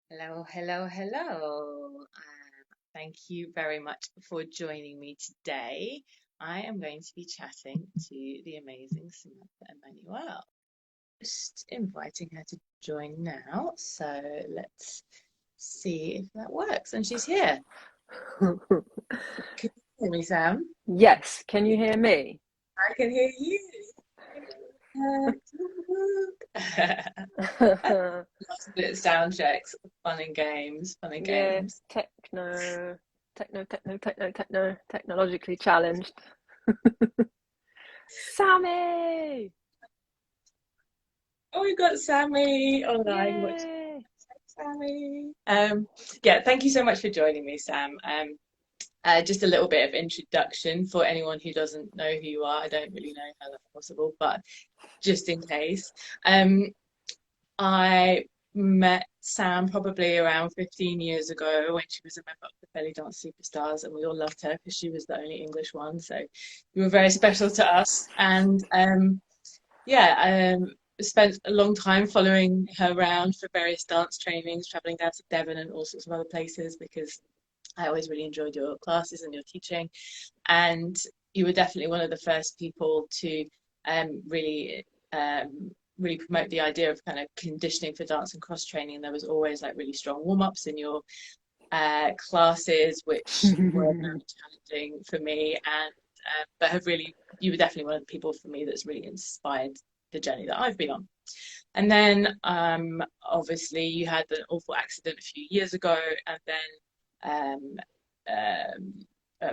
Hello, hello, hello. Thank you very much for joining me today. I am going to be chatting to the amazing Samantha Emanuel. Just inviting her to join now. So let's see if that works. And she's here. Can you hear me, Sam? Yes, can you hear me? I can hear you. Lots of sound checks, fun and games, fun and Yeah, games. technologically challenged. Sammy! Oh, we've got Sammy online. Yay! Sammy. Yeah, thank you so much for joining me, Sam. Just a little bit of introduction for anyone who doesn't know who you are. I don't really know how that's possible, but just in case. Um, I met Sam probably around 15 years ago when she was a member of the Belly Dance Superstars, and we all loved her because she was the only English one. So you were very special to us. And yeah, spent a long time following her around for various dance trainings, traveling down to Devon and all sorts of other places because I always really enjoyed your classes and your teaching. And you were definitely one of the first people to really really promote the idea of kind of conditioning for dance and cross training. And there was always like really strong warm-ups in your classes, which were very challenging for me. And but have really, you were definitely one of the people for me that's really inspired the journey that I've been on. And then obviously you had an awful accident a few years ago, and then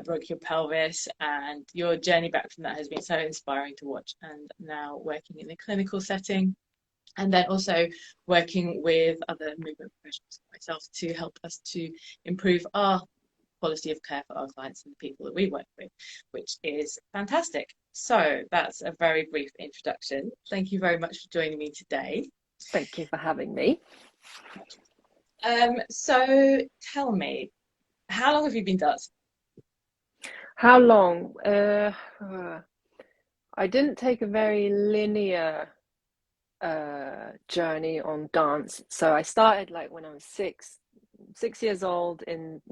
broke your pelvis, and your journey back from that has been so inspiring to watch. And now working in a clinical setting, and then also working with other movement professionals like myself to help us to improve our quality of care for our clients and the people that we work with, which is fantastic. So that's a very brief introduction. Thank you very much for joining me today. Thank you for having me. So tell me, how long have you been dancing? How long? I didn't take a very linear journey on dance. So I started like when I was 6 years old in,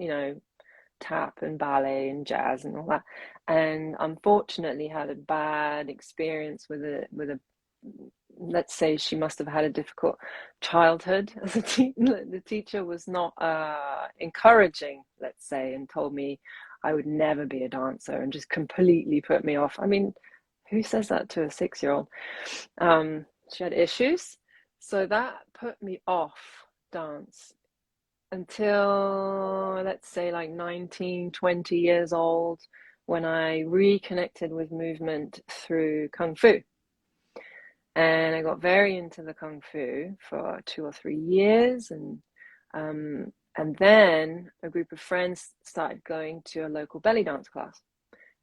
tap and ballet and jazz and all that, and unfortunately had a bad experience with a let's say she must have had a difficult childhood as a the teacher was not encouraging, let's say, and told me I would never be a dancer and just completely put me off. I mean, who says that to a 6 year old? She had issues, so that put me off dance until, let's say, like 19, 20 years old, when I reconnected with movement through Kung Fu. And I got very into the Kung Fu for 2 or 3 years. And then a group of friends started going to a local belly dance class.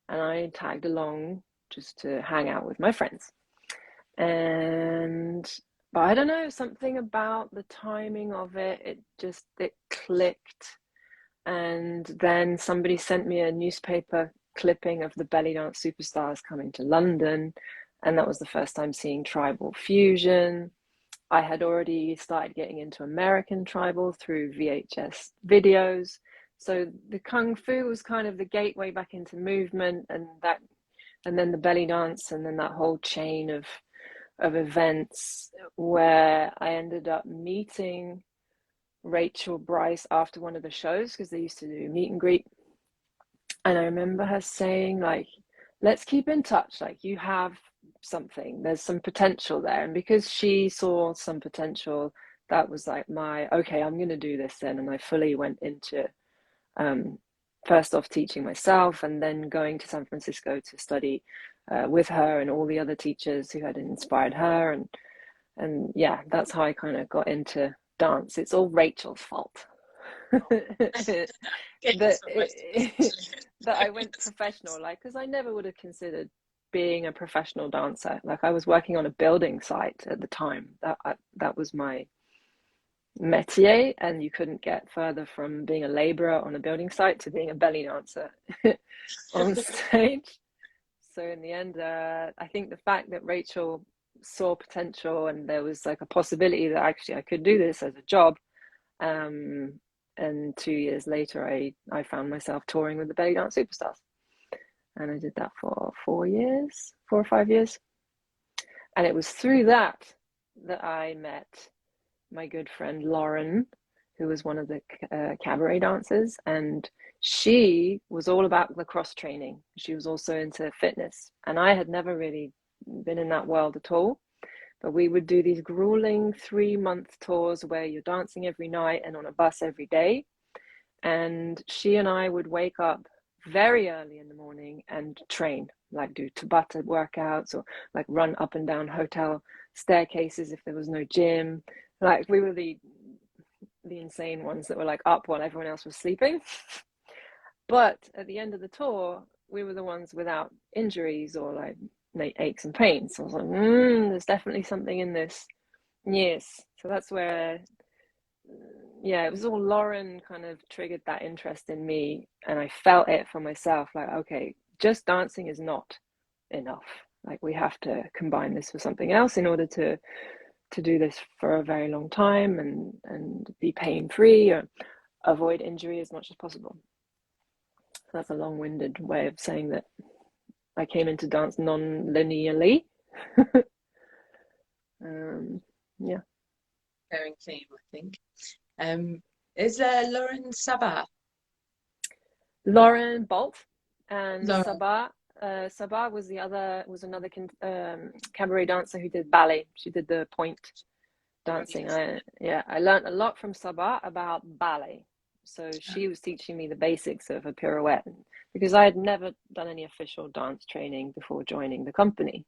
And I tagged along just to hang out with my friends. But I don't know, something about the timing of it clicked. And then somebody sent me a newspaper clipping of the belly dance superstars coming to London, and that was the first time seeing tribal fusion. I had already started getting into American tribal through VHS videos. So the Kung Fu was kind of the gateway back into movement, and then the belly dance, and then that whole chain of events where I ended up meeting Rachel Bryce after one of the shows, because they used to do meet and greet. And I remember her saying, like, let's keep in touch. Like, you have something, there's some potential there. And because she saw some potential, that was like okay, I'm going to do this then. And I fully went into first off teaching myself, and then going to San Francisco to study with her and all the other teachers who had inspired her. And yeah, that's how I kind of got into dance. It's all Rachel's fault. that Yes, for most of us, that I actually. went professional, like, because I never would have considered being a professional dancer. Like, I was working on a building site at the time. That was my métier, and you couldn't get further from being a laborer on a building site to being a belly dancer on stage. So in the end, I think the fact that Rachel saw potential and there was like a possibility that actually I could do this as a job, And 2 years later, I found myself touring with the Belly Dance Superstars. And I did that for 4 years, 4 or 5 years. And it was through that I met my good friend Lauren, who was one of the cabaret dancers. And she was all about lacrosse training. She was also into fitness. And I had never really been in that world at all. But we would do these grueling 3-month tours where you're dancing every night and on a bus every day. And she and I would wake up very early in the morning and train, like do Tabata workouts or like run up and down hotel staircases if there was no gym. Like we were the insane ones that were like up while everyone else was sleeping. But at the end of the tour, we were the ones without injuries or like aches and pains. So I was like, there's definitely something in this. Yes. So that's where, yeah, it was all Lauren kind of triggered that interest in me. And I felt it for myself, like, okay, just dancing is not enough. Like we have to combine this with something else in order to do this for a very long time and be pain-free or avoid injury as much as possible. So that's a long-winded way of saying that I came into dance non-linearly. Yeah. Going theme, I think. Is there Lauren Sabah? Lauren Bolt and Lauren. Sabah. Sabah was another cabaret dancer who did ballet. She did the point dancing. I learned a lot from Sabah about ballet. So she was teaching me the basics of a pirouette because I had never done any official dance training before joining the company.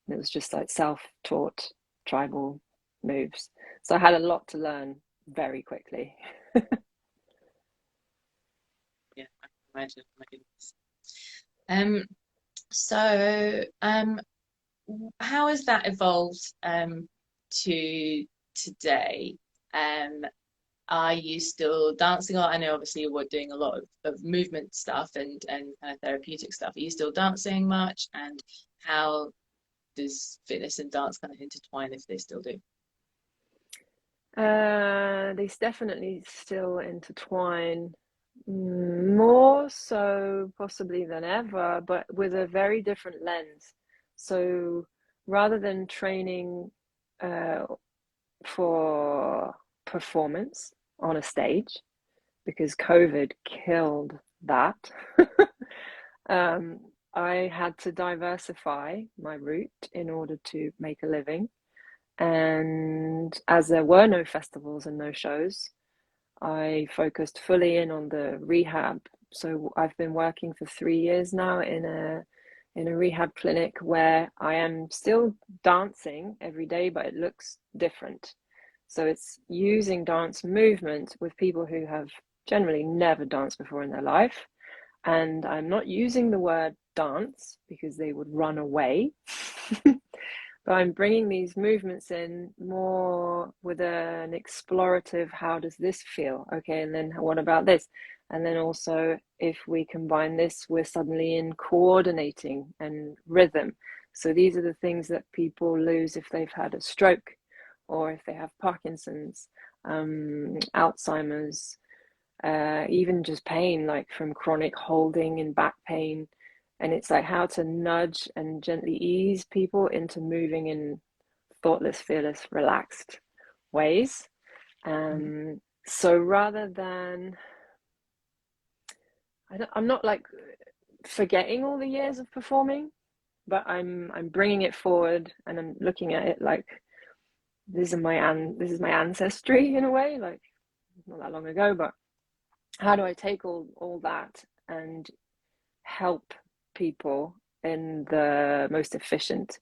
It was just like self-taught tribal moves. So I had a lot to learn very quickly. Yeah, I can imagine. My goodness. So, how has that evolved to today? Are you still dancing? I know obviously you're doing a lot of movement stuff and kind of therapeutic stuff. Are you still dancing much? And how does fitness and dance kind of intertwine if they still do? They definitely still intertwine more so possibly than ever, but with a very different lens. So rather than training for performance on a stage, because COVID killed that, I had to diversify my route in order to make a living. And as there were no festivals and no shows, I focused fully in on the rehab. So I've been working for 3 years now in a rehab clinic where I am still dancing every day, but it looks different. So it's using dance movement with people who have generally never danced before in their life. And I'm not using the word dance because they would run away. But I'm bringing these movements in more with an explorative, how does this feel? Okay, and then what about this? And then also, if we combine this, we're suddenly in coordinating and rhythm. So these are the things that people lose if they've had a stroke or if they have Parkinson's, Alzheimer's, even just pain, like from chronic holding and back pain. And it's like how to nudge and gently ease people into moving in thoughtless, fearless, relaxed ways. So rather than, I'm not like forgetting all the years of performing, but I'm bringing it forward and I'm looking at it like this is my ancestry in a way, like not that long ago, but how do I take all that and help people in the most efficient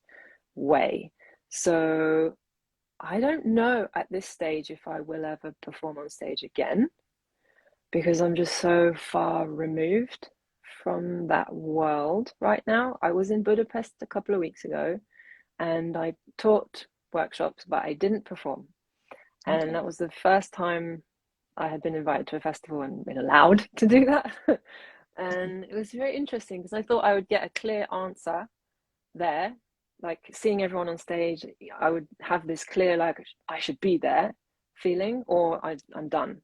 way? So I don't know at this stage if I will ever perform on stage again because I'm just so far removed from that world right now. I was in Budapest a couple of weeks ago and I taught workshops, but I didn't perform. And that was the first time I had been invited to a festival and been allowed to do that. And it was very interesting because I thought I would get a clear answer there. Like seeing everyone on stage, I would have this clear, like, I should be there feeling, or I'm done.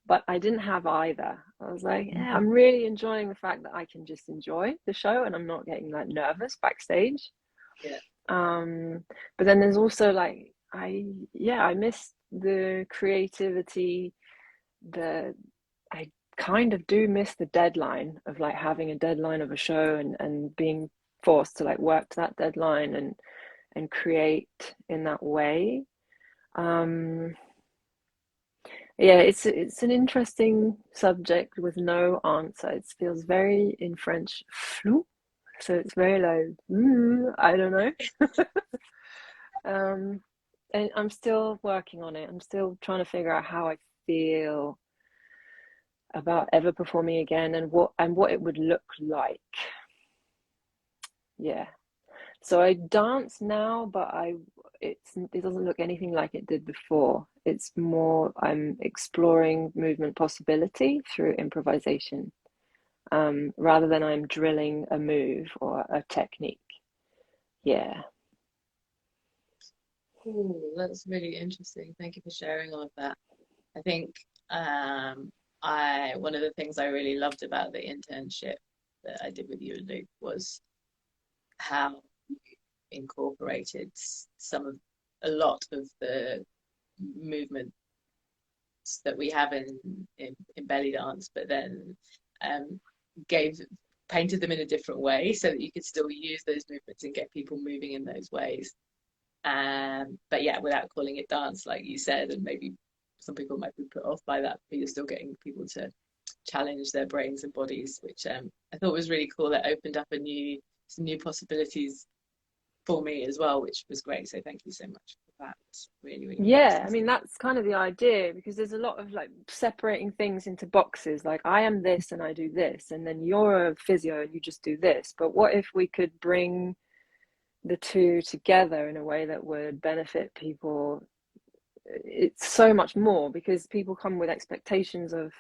But I didn't have either. I was like, yeah, I'm really enjoying the fact that I can just enjoy the show and I'm not getting like nervous backstage. Yeah. But then there's also like I miss the creativity. I kind of do miss the deadline of like having a deadline of a show and being forced to like work to that deadline and create in that way. Um, yeah, it's an interesting subject with no answer. It feels very in French flou, so it's very like I don't know. Um, and I'm still working on it. I'm still trying to figure out how I feel about ever performing again and what it would look like. Yeah. So I dance now, but it doesn't look anything like it did before. It's more I'm exploring movement possibility through improvisation, rather than I'm drilling a move or a technique. Yeah. Ooh, that's really interesting. Thank you for sharing all of that. I think I one of the things I really loved about the internship that I did with you and Luke was how you incorporated some of a lot of the movements that we have in belly dance, but then um, gave painted them in a different way so that you could still use those movements and get people moving in those ways. But yeah, without calling it dance, like you said, and maybe some people might be put off by that, but you're still getting people to challenge their brains and bodies, which I thought was really cool. That opened up some new possibilities for me as well, which was great. So thank you so much for that. Really, really Yeah, I interesting mean stuff. that's kind of the idea because there's a lot of like separating things into boxes. Like I am this and I do this, and then you're a physio and you just do this. But what if we could bring the two together in a way that would benefit people? It's so much more because people come with expectations of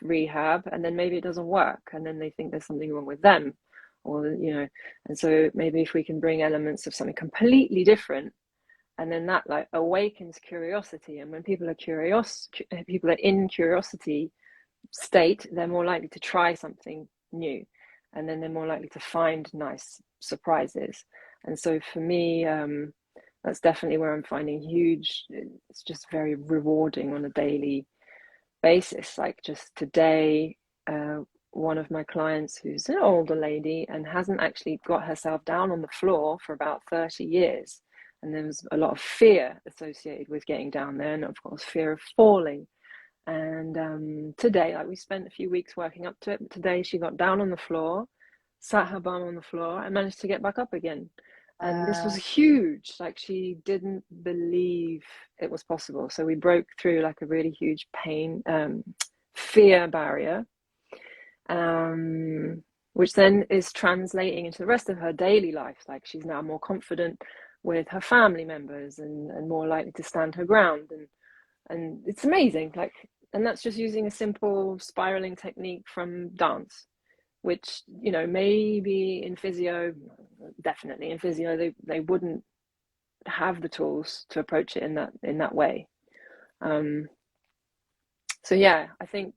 rehab and then maybe it doesn't work and then they think there's something wrong with them or and so maybe if we can bring elements of something completely different and then that like awakens curiosity, and when people are curious, people are in curiosity state, they're more likely to try something new, and then they're more likely to find nice surprises. And so for me, that's definitely where I'm finding huge, it's just very rewarding on a daily basis. Like just today, one of my clients who's an older lady and hasn't actually got herself down on the floor for about 30 years. And there was a lot of fear associated with getting down there, and of course, fear of falling. And today, like we spent a few weeks working up to it, but today she got down on the floor, sat her bum on the floor, and managed to get back up again. And this was huge. Like she didn't believe it was possible. So we broke through like a really huge fear barrier, which then is translating into the rest of her daily life. Like she's now more confident with her family members and more likely to stand her ground. And it's amazing. Like, and that's just using a simple spiraling technique from dance, which, maybe in physio, definitely in physio, they wouldn't have the tools to approach it in that way. So yeah, I think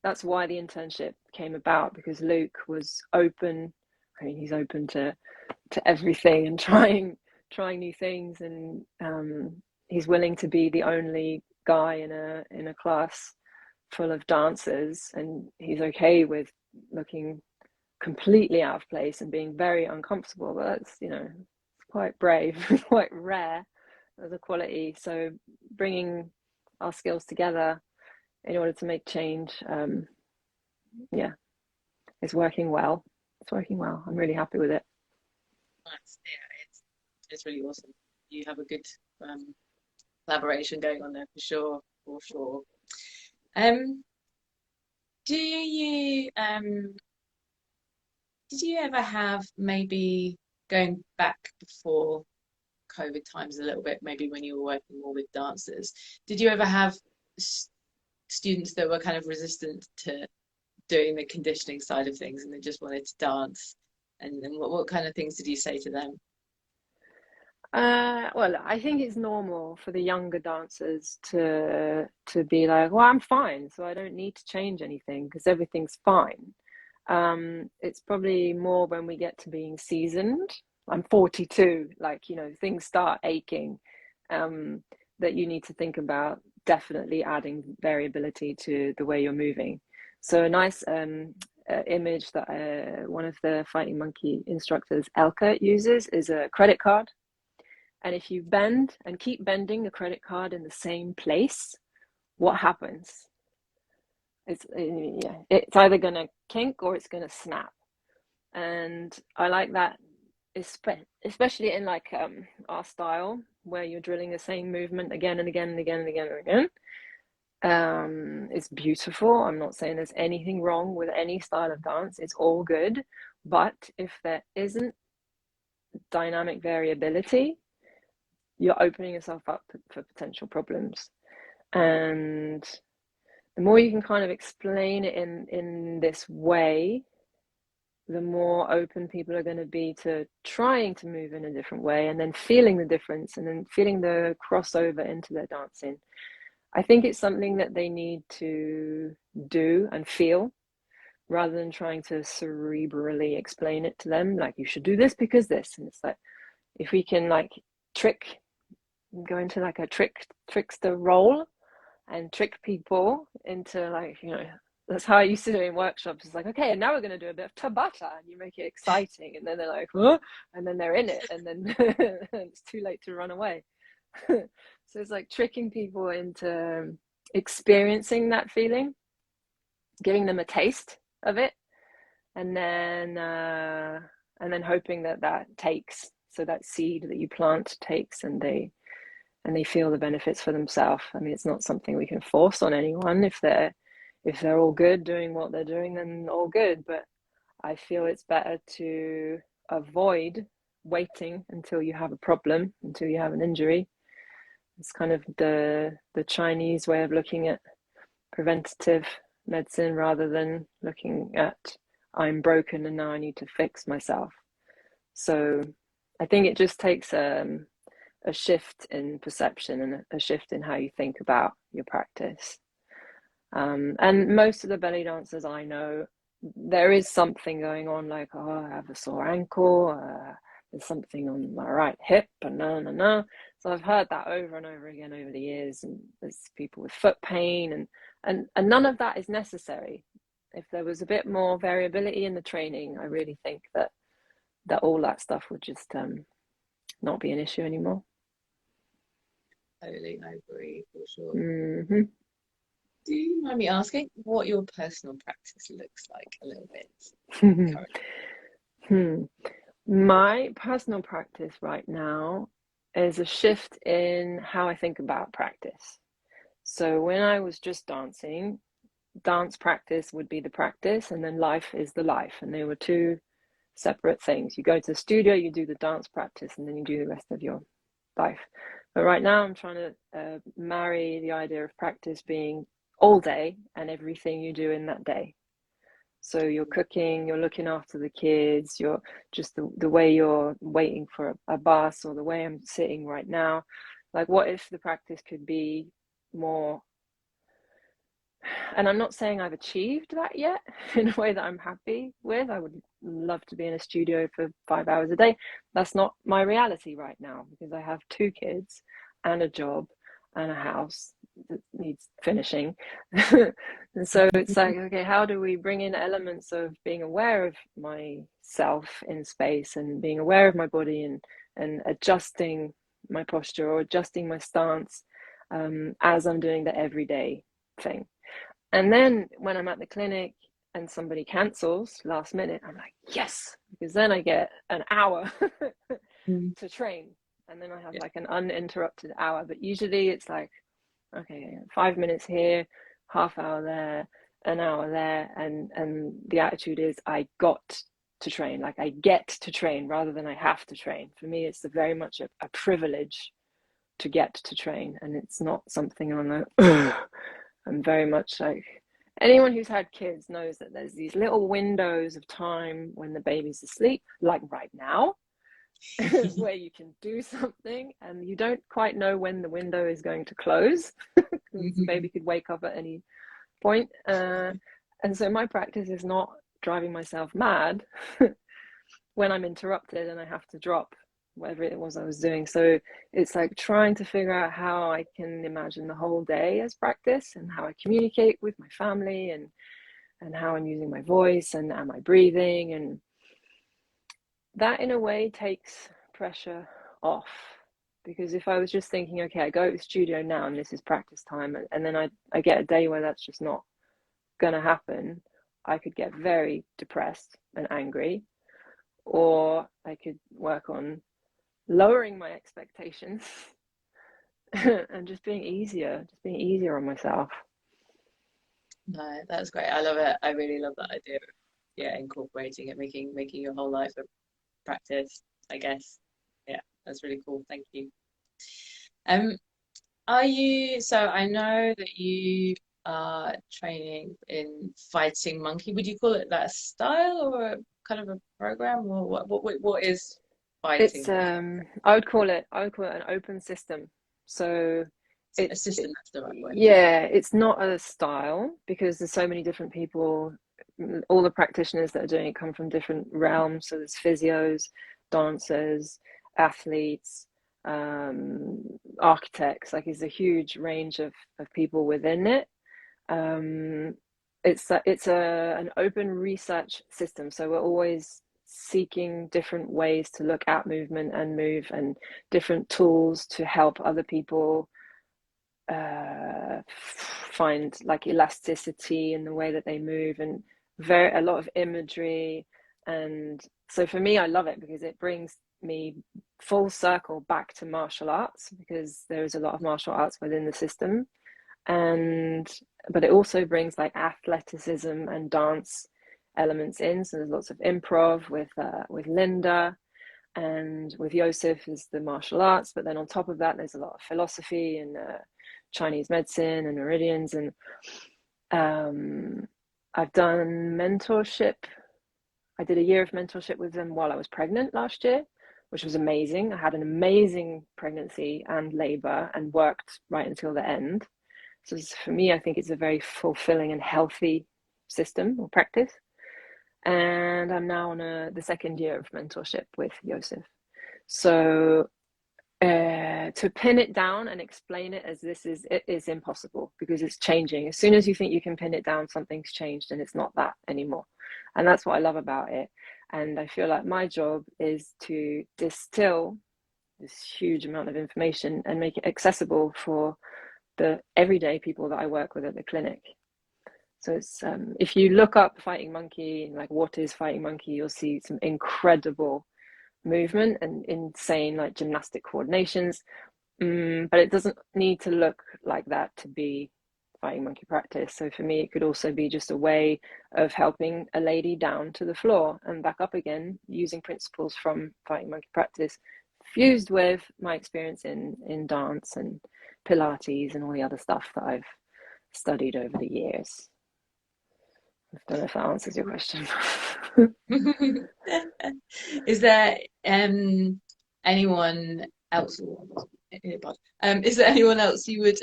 that's why the internship came about, because Luke was open. I mean, he's open to everything and trying new things, and he's willing to be the only guy in a class full of dancers, and he's okay with looking completely out of place and being very uncomfortable. But that's quite brave, quite rare as a quality. So bringing our skills together in order to make change, yeah, it's working well. It's working well. I'm really happy with it. Nice. Yeah, it's really awesome. You have a good collaboration going on there for sure, for sure. Um, do you did you ever have maybe going back before COVID times a little bit, maybe when you were working more with dancers, did you ever have students that were kind of resistant to doing the conditioning side of things and they just wanted to dance? And then what kind of things did you say to them? Well, I think it's normal for the younger dancers to be like, well, I'm fine, so I don't need to change anything because everything's fine. It's probably more when we get to being seasoned. I'm 42, like, things start aching, that you need to think about definitely adding variability to the way you're moving. So a nice image that one of the Fighting Monkey instructors, Elka, uses is a credit card. And if you bend and keep bending the credit card in the same place, what happens? It's either going to kink or it's going to snap. And I like that, especially in like our style, where you're drilling the same movement again and again and again and again and again. It's beautiful. I'm not saying there's anything wrong with any style of dance. It's all good. But if there isn't dynamic variability, you're opening yourself up for potential problems. And the more you can kind of explain it in this way, the more open people are going to be to trying to move in a different way, and then feeling the difference, and then feeling the crossover into their dancing. I think it's something that they need to do and feel, rather than trying to cerebrally explain it to them, like, you should do this because this. And it's like, if we can like go into like a trickster role and trick people into, like, that's how I used to do in workshops. It's like, okay, and now we're going to do a bit of Tabata, and you make it exciting, and then they're like, huh? And then they're in it, and then it's too late to run away. So it's like tricking people into experiencing that feeling, giving them a taste of it, and then hoping that takes, so that seed that you plant takes, and they feel the benefits for themselves. I mean, it's not something we can force on anyone. If they're all good doing what they're doing, then all good. But I feel it's better to avoid waiting until you have a problem, until you have an injury. It's kind of the Chinese way of looking at preventative medicine, rather than looking at, I'm broken and now I need to fix myself. So I think it just takes a shift in perception and a shift in how you think about your practice. And most of the belly dancers I know, there is something going on, like, oh, I have a sore ankle, there's something on my right hip, and no. So I've heard that over and over again over the years, and there's people with foot pain, and none of that is necessary. If there was a bit more variability in the training, I really think that all that stuff would just not be an issue anymore. Totally, I agree, for sure. Mm-hmm. Do you mind me asking what your personal practice looks like a little bit currently? My personal practice right now is a shift in how I think about practice. So when I was just dancing, dance practice would be the practice, and then life is the life. And they were two separate things. You go to the studio, you do the dance practice, and then you do the rest of your life. But right now I'm trying to marry the idea of practice being all day and everything you do in that day. So you're cooking, you're looking after the kids, you're just the way you're waiting for a bus, or the way I'm sitting right now. Like, what if the practice could be more, and I'm not saying I've achieved that yet in a way that I'm happy with. I would love to be in a studio for 5 hours a day. That's not my reality right now, because I have 2 kids and a job and a house that needs finishing. And so it's like, okay, how do we bring in elements of being aware of myself in space, and being aware of my body, and adjusting my posture or adjusting my stance as I'm doing the everyday thing. And then when I'm at the clinic and somebody cancels last minute, I'm like, yes, because then I get an hour to train. And then I have like an uninterrupted hour. But usually it's like, okay, 5 minutes here, half hour there, an hour there. And the attitude is, I got to train. Like, I get to train rather than I have to train. For me, it's very much a privilege to get to train. And it's not something I'm like, ugh. I'm very much like, anyone who's had kids knows that there's these little windows of time when the baby's asleep, like right now, where you can do something and you don't quite know when the window is going to close because the baby could wake up at any point. And so my practice is not driving myself mad when I'm interrupted and I have to drop whatever it was I was doing. So it's like trying to figure out how I can imagine the whole day as practice and how I communicate with my family and how I'm using my voice and am I breathing, and that in a way takes pressure off. Because if I was just thinking, okay, I go to the studio now and this is practice time, and then I get a day where that's just not going to happen, I could get very depressed and angry. Or I could work on lowering my expectations and just being easier on myself. No, that's great. I love it. I really love that idea of, yeah, incorporating it, making your whole life a practice, I guess. Yeah, that's really cool. Thank you. Um, are you, so I know that you are training in fighting monkey. Would you call it that style or a kind of a program, or what is It's fighting monkey? I would call it an open system. So A it's system, that's the right word. yeah, it's not a style because there's so many different people. All the practitioners that are doing it come from different realms. So there's physios, dancers, athletes, architects. Like it's a huge range of people within it. Um, it's an open research system, so we're always seeking different ways to look at movement and move, and different tools to help other people find like elasticity in the way that they move, and a lot of imagery. And so for me, I love it because it brings me full circle back to martial arts, because there is a lot of martial arts within the system, and but it also brings like athleticism and dance elements in. So there's lots of improv with Linda, and with Yosef is the martial arts. But then on top of that, there's a lot of philosophy and Chinese medicine and meridians. And I've done mentorship. I did a year of mentorship with them while I was pregnant last year, which was amazing. I had an amazing pregnancy and labor and worked right until the end. So for me, I think it's a very fulfilling and healthy system or practice. And I'm now on the second year of mentorship with Yosef. So to pin it down and explain it as it is impossible, because it's changing. As soon as you think you can pin it down, something's changed and it's not that anymore. And that's what I love about it. And I feel like my job is to distill this huge amount of information and make it accessible for the everyday people that I work with at the clinic. So it's if you look up fighting monkey, like what is fighting monkey, you'll see some incredible movement and insane like gymnastic coordinations. But it doesn't need to look like that to be fighting monkey practice. So for me, it could also be just a way of helping a lady down to the floor and back up again, using principles from fighting monkey practice, fused with my experience in dance and Pilates and all the other stuff that I've studied over the years. I don't know if that answers your question. Is there anyone else? Is there anyone else you would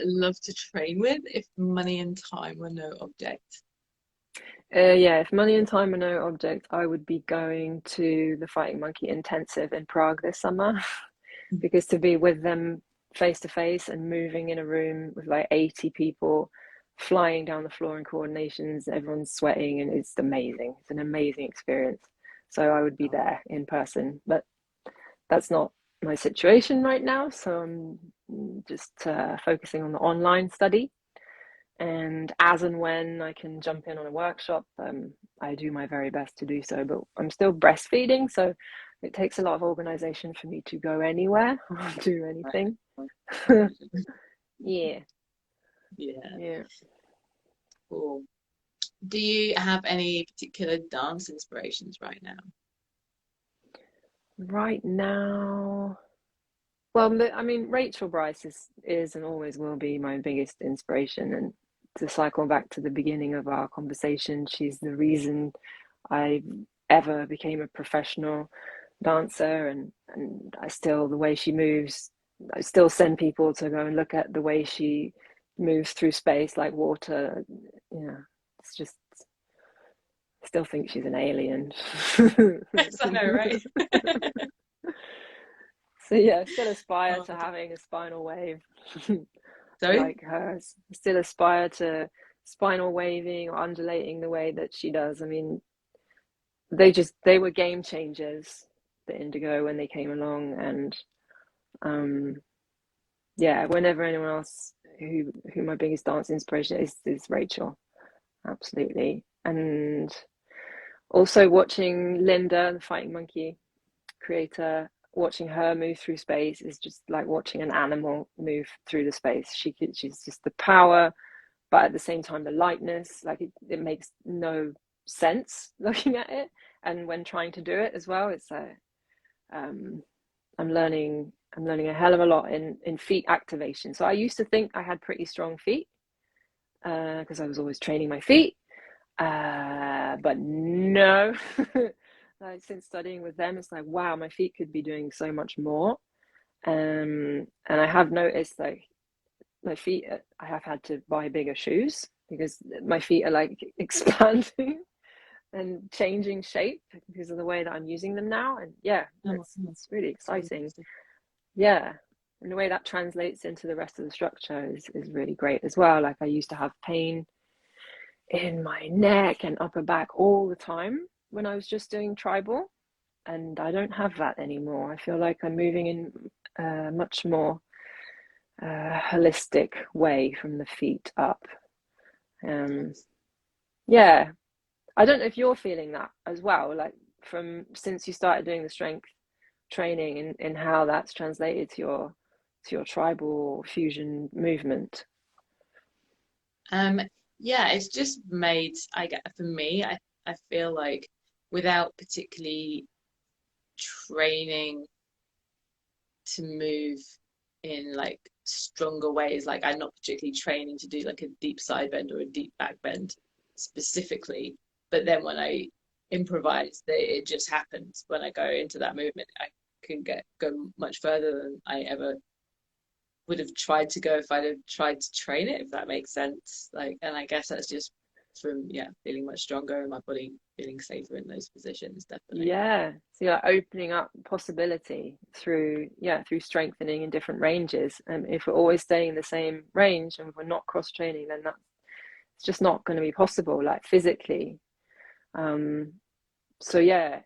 love to train with if money and time were no object? Yeah, if money and time are no object, I would be going to the Fighting Monkey Intensive in Prague this summer, because to be with them face to face and moving in a room with like 80 people flying down the floor in coordinations, everyone's sweating, and it's amazing. It's an amazing experience. So I would be there in person, but that's not my situation right now. So I'm just focusing on the online study. And as and when I can jump in on a workshop, I do my very best to do so. But I'm still breastfeeding, so it takes a lot of organization for me to go anywhere or do anything. Yeah. Yeah, Yeah. cool. Do you have any particular dance inspirations right now? Right now, well, I mean, Rachel Bryce is and always will be my biggest inspiration. And to cycle back to the beginning of our conversation, she's the reason I ever became a professional. dancer, and I still, the way she moves, I still send people to go and look at the way she moves through space like water. Yeah, it's just, I still think she's an alien. Yes, I know, right? So yeah, still aspire Oh, to having a spinal wave sorry? like hers. Still aspire to spinal waving or undulating the way that she does. I mean, they were game changers, the indigo, when they came along, and um yeah, whenever anyone else, who my biggest dance inspiration is Rachel, absolutely. And also watching Linda, the fighting monkey creator, watching her move through space is just like watching an animal move through the space. She's just the power, but at the same time the lightness. Like it makes no sense looking at it, and when trying to do it as well, it's um, I'm learning a hell of a lot in feet activation. So I used to think I had pretty strong feet because I was always training my feet, but no. Like, since studying with them, it's like, wow, my feet could be doing so much more. And I have noticed, like, my feet, I have had to buy bigger shoes because my feet are like expanding and changing shape because of the way that I'm using them now. And yeah, Oh, it's really that's really exciting. interesting. Yeah. And the way that translates into the rest of the structure is really great as well. Like, I used to have pain in my neck and upper back all the time when I was just doing tribal, and I don't have that anymore. I feel like I'm moving in a much more holistic way from the feet up. Um, Nice. yeah, I don't know if you're feeling that as well, like from since you started doing the strength training, and how that's translated to your tribal fusion movement. Um, yeah, it's just made, I get, for me, I feel like without particularly training to move in like stronger ways, like I'm not particularly training to do like a deep side bend or a deep back bend specifically, but then when I improvise, it just happens. When I go into that movement, I can go much further than I ever would have tried to go if I'd have tried to train it, if that makes sense. Like, and I guess that's just from, yeah, feeling much stronger and my body feeling safer in those positions, definitely. Yeah, so you're opening up possibility through, yeah, through strengthening in different ranges. And if we're always staying in the same range and we're not cross training, then that's it's just not going to be possible, like physically. Um, so yeah,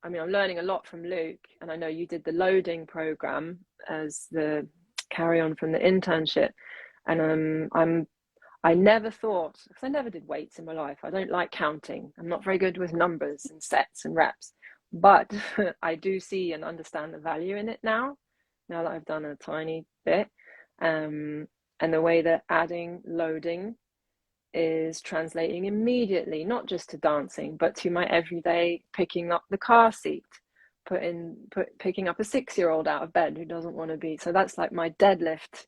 I mean, I'm learning a lot from Luke, and I know you did the loading program as the carry on from the internship, and I never thought, because I never did weights in my life. I don't like counting. I'm not very good with numbers and sets and reps, but I do see and understand the value in it now. Now that I've done a tiny bit, um, and the way that adding loading is translating immediately, not just to dancing, but to my everyday picking up the car seat, picking up a 6-year-old out of bed who doesn't want to be. So that's like my deadlift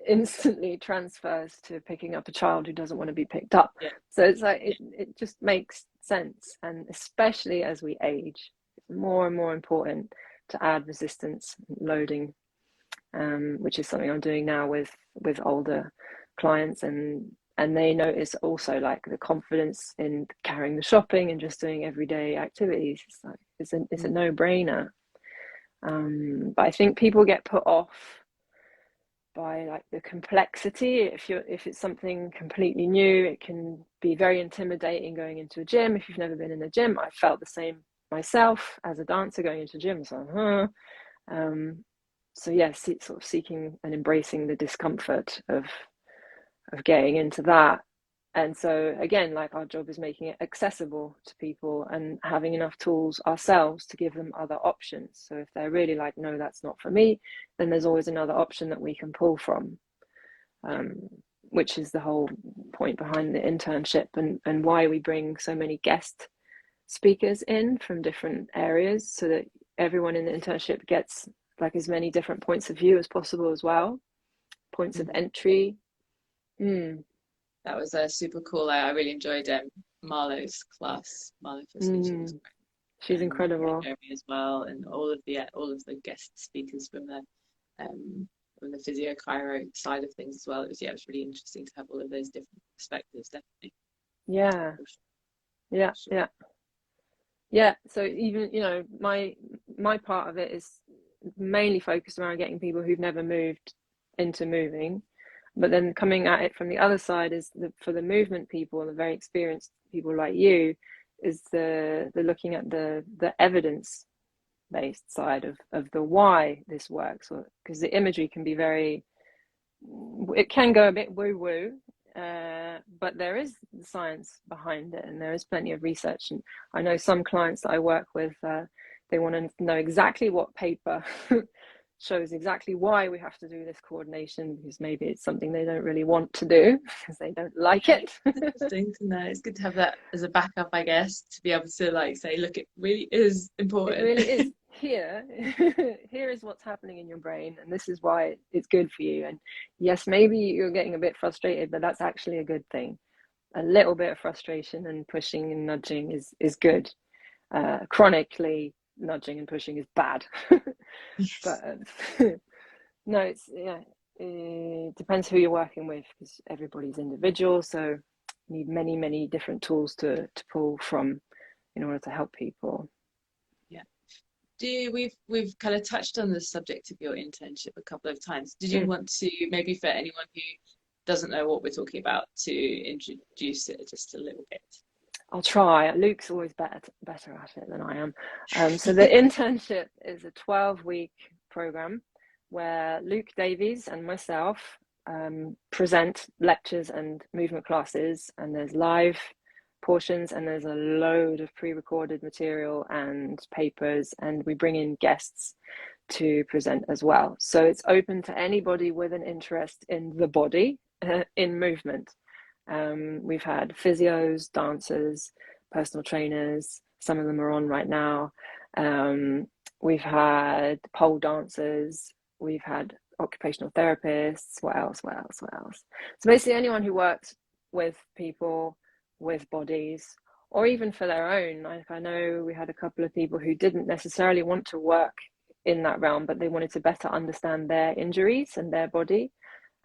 instantly transfers to picking up a child who doesn't want to be picked up. Yeah, So it's like yeah. it just makes sense. And especially as we age, it's more and more important to add resistance loading, which is something I'm doing now with older clients, and they notice also like the confidence in carrying the shopping and just doing everyday activities. It's like it's a Mm. no-brainer. But I think people get put off by like the complexity. If it's something completely new, it can be very intimidating going into a gym. If you've never been in a gym, I felt the same myself as a dancer going into gyms. Um, so yes, it's sort of seeking and embracing the discomfort of getting into that. And so again, like, our job is making it accessible to people and having enough tools ourselves to give them other options. So if they're really like, no, that's not for me, then there's always another option that we can pull from, um, which is the whole point behind the internship, and why we bring so many guest speakers in from different areas, so that everyone in the internship gets like as many different points of view as possible as well, points of Mm. entry. Mm, That was super cool. I really enjoyed Marlo's class. Marlo for speaking was mm. great. She's yeah, incredible. Jeremy as well, and all of the guest speakers from the physio chiro side of things as well. It was really interesting to have all of those different perspectives, definitely. Yeah, For yeah, sure. yeah, yeah. So even, my part of it is mainly focused around getting people who've never moved into moving, but then coming at it from the other side is for the movement people and the very experienced people like you, is the looking at the evidence based side of the why this works, or because the imagery can be very, it can go a bit woo woo, but there is science behind it, and there is plenty of research. And I know some clients that I work with, they want to know exactly what paper shows exactly why we have to do this coordination, because maybe it's something they don't really want to do because they don't like Yeah, it. it's interesting to know. It's good to have that as a backup, I guess, to be able to like say, look, it really is It important. really is. Here, here is what's happening in your brain, and this is why it's good for you. And yes, maybe you're getting a bit frustrated, but that's actually a good thing. A little bit of frustration and pushing and nudging is good. Chronically nudging and pushing is bad. Yes. But no, it's, yeah, it depends who you're working with, because everybody's individual. So you need many different tools to pull from in order to help people. Yeah. We've kind of touched on the subject of your internship a couple of times. Did you Mm. want to, maybe for anyone who doesn't know what we're talking about, to introduce it just a little bit? I'll try. Luke's always better at it than I am. So the internship is a 12-week program where Luke Davies and myself present lectures and movement classes, and there's live portions, and there's a load of pre-recorded material and papers, and we bring in guests to present as well. So it's open to anybody with an interest in the body, in movement. We've had physios, dancers, personal trainers. Some of them are on right now. We've had pole dancers. We've had occupational therapists. What else? What else? What else? So basically, anyone who works with people with bodies, or even for their own. Like, I know we had a couple of people who didn't necessarily want to work in that realm, but they wanted to better understand their injuries and their body,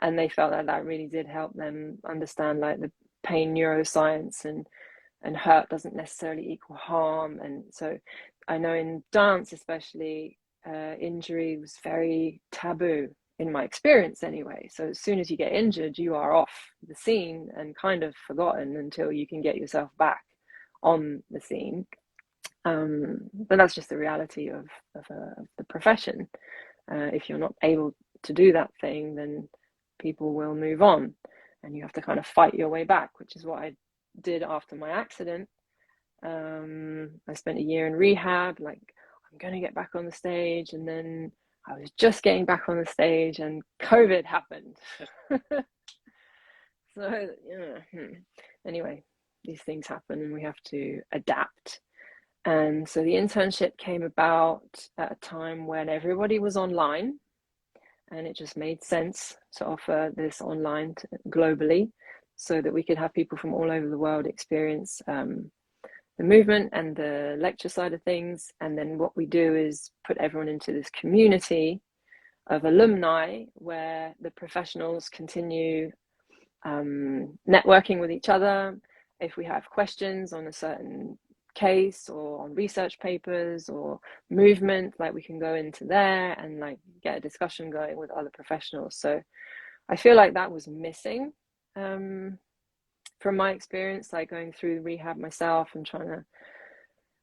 and they felt that that really did help them understand like the pain neuroscience, and hurt doesn't necessarily equal harm. And so I know in dance especially, injury was very taboo in my experience anyway. So as soon as you get injured, you are off the scene and kind forgotten until you can get yourself back on the scene. But that's just the reality of the profession. If you're not able to do that thing, then people will move on, and you have to kind of fight your way back, which is what I did after my accident. I spent a year in rehab, like, I'm going to get back on the stage, and then I was just getting back on the stage, and COVID happened. So, anyway, these things happen, and we have to adapt. And so the internship came about at a time when everybody was online, and it just made sense to offer this online globally, so that we could have people from all over the world experience the movement and the lecture side of things. And then what we do is put everyone into this community of alumni where the professionals continue networking with each other. If we have questions on a certain case or on research papers or movement, like, we can go into there and like get a discussion going with other professionals. So I feel like that was missing from my experience, like going through rehab myself and trying to,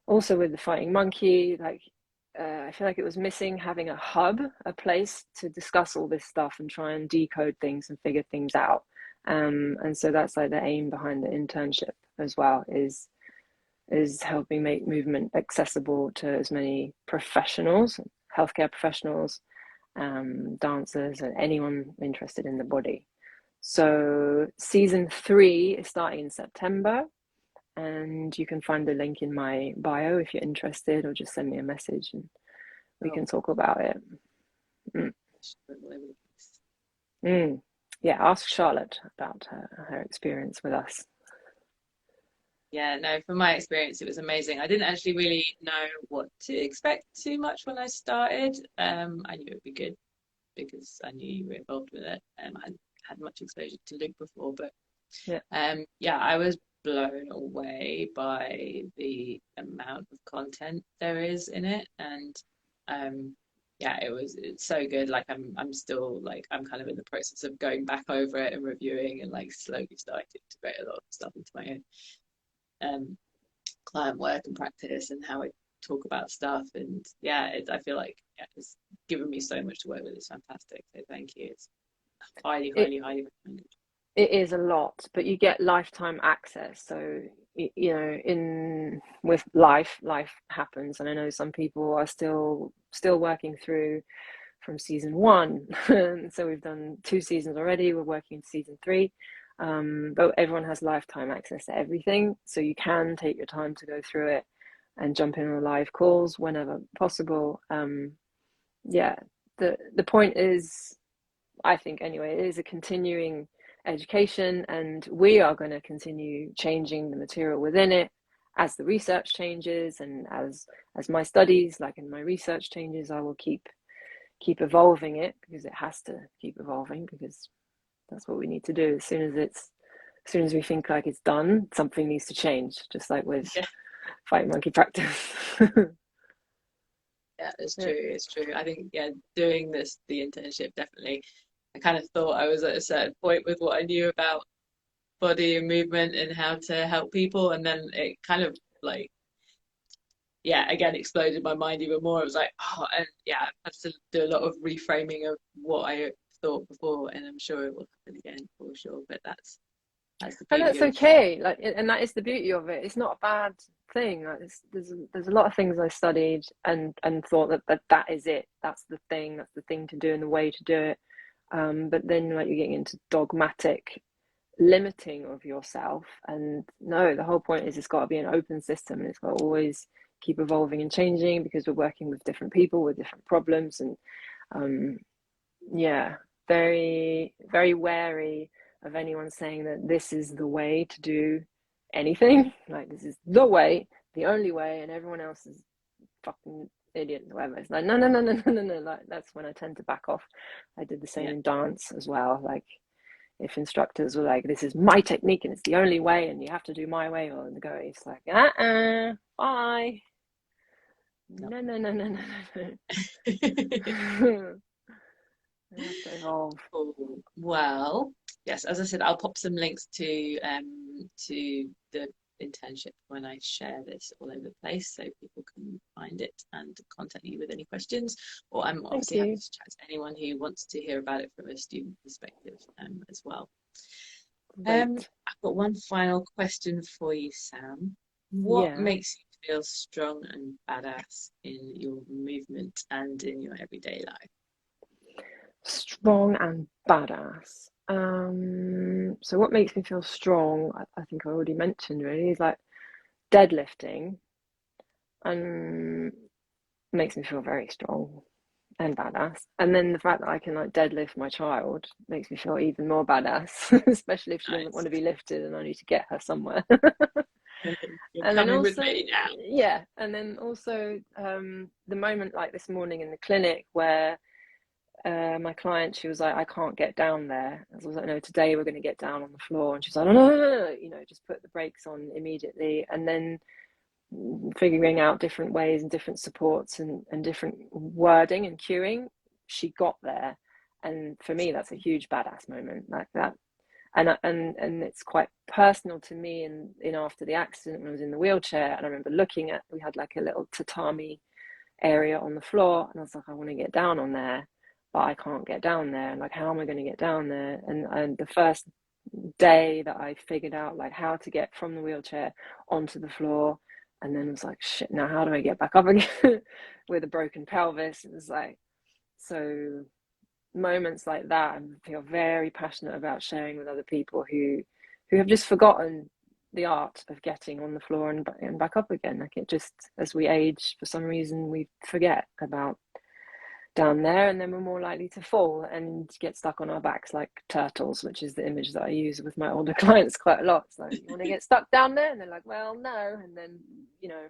also with the fighting monkey, like I feel like it was missing having a hub, a place to discuss all this stuff and try and decode things and figure things out. And so that's like the aim behind the internship as well, is helping make movement accessible to as many professionals, healthcare professionals, dancers, and anyone interested in the body. So season 3 is starting in September, and you can find the link in my bio if you're interested, or just send me a message and we Oh, can talk about it. Mm. sure, all over the place. Yeah, ask Charlotte about her experience with us. Yeah, no, from my experience, it was amazing. I didn't actually really know what to expect too much when I started. I knew it would be good because I knew you were involved with it. I hadn't had much exposure to Luke before, but Yeah. yeah, I was blown away by the amount of content there is in it, and um, yeah, it's so good. Like I'm still like I'm kind of in the process of going back over it and reviewing and like slowly starting to integrate a lot of stuff into my own um client work and practice and how I talk about stuff. And yeah, I feel like yeah, it's given me so much to work with. It's fantastic. So thank you. It's highly, It highly, highly recommended. it is a lot, but you get lifetime access. So you know, in with life happens, and I know some people are still working through from season one. So we've done 2 seasons already. We're working season three. But everyone has lifetime access to everything. So you can take your time to go through it and jump in on live calls whenever possible. Yeah, the point is, I think anyway, it is a continuing education, and we are going to continue changing the material within it as the research changes, and as my studies, like in my research changes, I will keep evolving it, because it has to keep evolving, because that's what we need to do. As soon as we think like it's done, something needs to change, just like with Yeah, fight monkey practice. yeah, it's Yeah. true. It's true. I think yeah, doing the internship definitely. I kind of thought I was at a certain point with what I knew about body and movement and how to help people, and then it kind of like yeah, again exploded my mind even more. It was like, oh, and yeah, I have to do a lot of reframing of what I thought before, and I'm sure it will happen again for sure. But that's the And beauty that's of okay. Like, and that is the beauty of it. It's not a bad thing. Like, there's a lot of things I studied and thought that is it. That's the thing. That's the thing to do and the way to do it. But then like you're getting into dogmatic limiting of yourself. And no, the whole point is it's got to be an open system, and it's got to always keep evolving and changing, because we're working with different people with different problems. And um, yeah, very, very wary of anyone saying that this is the way to do anything. Like, this is the way, the only way, and everyone else is fucking idiot or whatever. It's like, no, no, no, no, no, no, no. Like, that's when I tend to back off. I did the same yeah, in dance as well. Like, if instructors were like, this is my technique and it's the only way and you have to do my way, or the go, it's like, bye. no. No, no, no, no, no, no, no. I have to evolve. Cool. Well, yes, as I said, I'll pop some links to the internship when I share this all over the place, so people can find it and contact you with any questions. Or I'm Thank obviously happy you. to chat to anyone who wants to hear about it from a student perspective as well. Great. I've got one final question for you, Sam. What Yeah. makes you feel strong and badass in your movement and in your everyday life? Strong and badass. So what makes me feel strong, I think I already mentioned really, is like deadlifting, and makes me feel very strong and badass. And then the fact that I can like deadlift my child makes me feel even more badass, especially if she doesn't want Nice. to be lifted and I need to get her somewhere. You're And then coming with also, me now. yeah, and then also the moment like this morning in the clinic where my client, she was like, I can't get down there. I was like, no, today we're going to get down on the floor. And she's like, no, no, no, no, you know, just put the brakes on immediately. And then figuring out different ways and different supports and different wording and cueing, she got there. And for me, that's a huge badass moment like that. And it's quite personal to me. And in after the accident, when I was in the wheelchair, and I remember looking at, we had like a little tatami area on the floor, and I was like, I want to get down on there, but I can't get down there. And like, how am I going to get down there? And the first day that I figured out like how to get from the wheelchair onto the floor, and then was like, shit, now how do I get back up again with a broken pelvis? It was like, so moments like that, I feel very passionate about sharing with other people who have just forgotten the art of getting on the floor and back up again. Like, it just, as we age, for some reason we forget about down there, and then we're more likely to fall and get stuck on our backs like turtles, which is the image that I use with my older clients quite a lot. It's like, you want to get stuck down there? And they're like, well, no. And then, you know,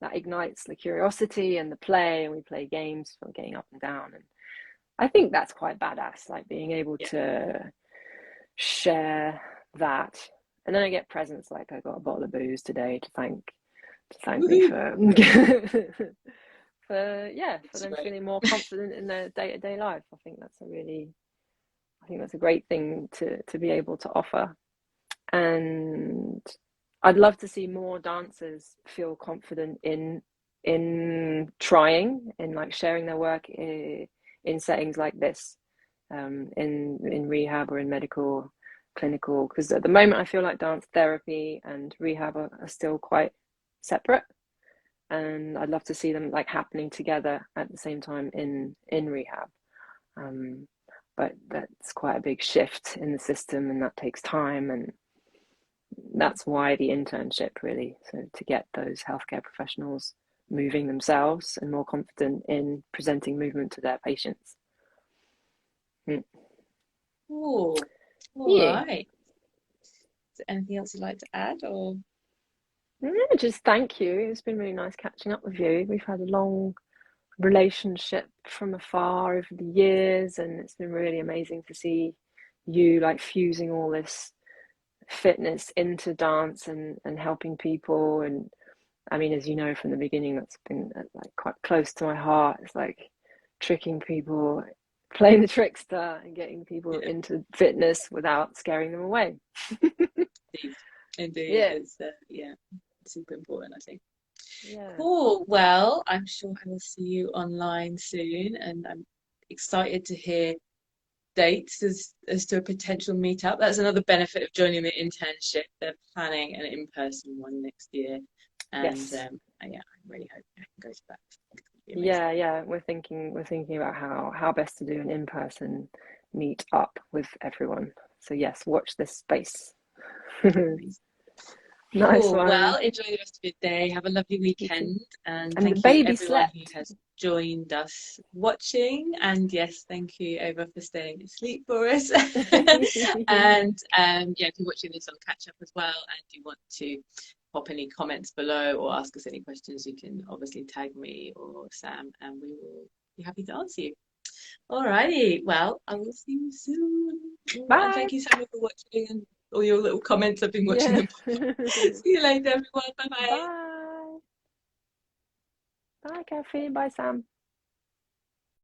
that ignites the curiosity and the play, and we play games for getting up and down. And I think that's quite badass, like being able to share that. And then I get presents, like I got a bottle of booze today to thank me for for them feeling more confident in their day-to-day life. I think that's a great thing to be able to offer. And I'd love to see more dancers feel confident in trying, in like sharing their work in settings like this, in rehab or in medical clinical, because at the moment I feel like dance therapy and rehab are still quite separate, and I'd love to see them like happening together at the same time in rehab. But that's quite a big shift in the system, and that takes time, and that's why the internship, really, so to get those healthcare professionals moving themselves and more confident in presenting movement to their patients. Cool. All right. Is there anything else you'd like to add, or? Just thank you. It's been really nice catching up with you. We've had a long relationship from afar over the years, and it's been really amazing to see you like fusing all this fitness into dance and helping people. And I mean, as you know from the beginning, that's been like quite close to my heart. It's like tricking people, playing the trickster, and getting people into fitness without scaring them away. Indeed. It's super important, I think. Cool. Well, I'm sure I will see you online soon, and I'm excited to hear dates as to a potential meetup. That's another benefit of joining the internship. They're planning an in-person one next year, and I really hope I can go to that. We're thinking about how best to do an in-person meet up with everyone. So yes, watch this space. Nice cool. one. Well, enjoy the rest of your day. Have a lovely weekend, and thank you everyone slept. who has joined us watching. And yes, thank you, Ava, for staying asleep for us. And if you're watching this on catch up as well, and you want to pop any comments below or ask us any questions, you can obviously tag me or Sam, and we will be happy to answer you. Alrighty. Well, I will see you soon. Bye. And thank you, Sam, for watching and all your little comments. I've been watching them. See you later, everyone. Bye-bye. Bye. Bye, Kathy. Bye, Sam.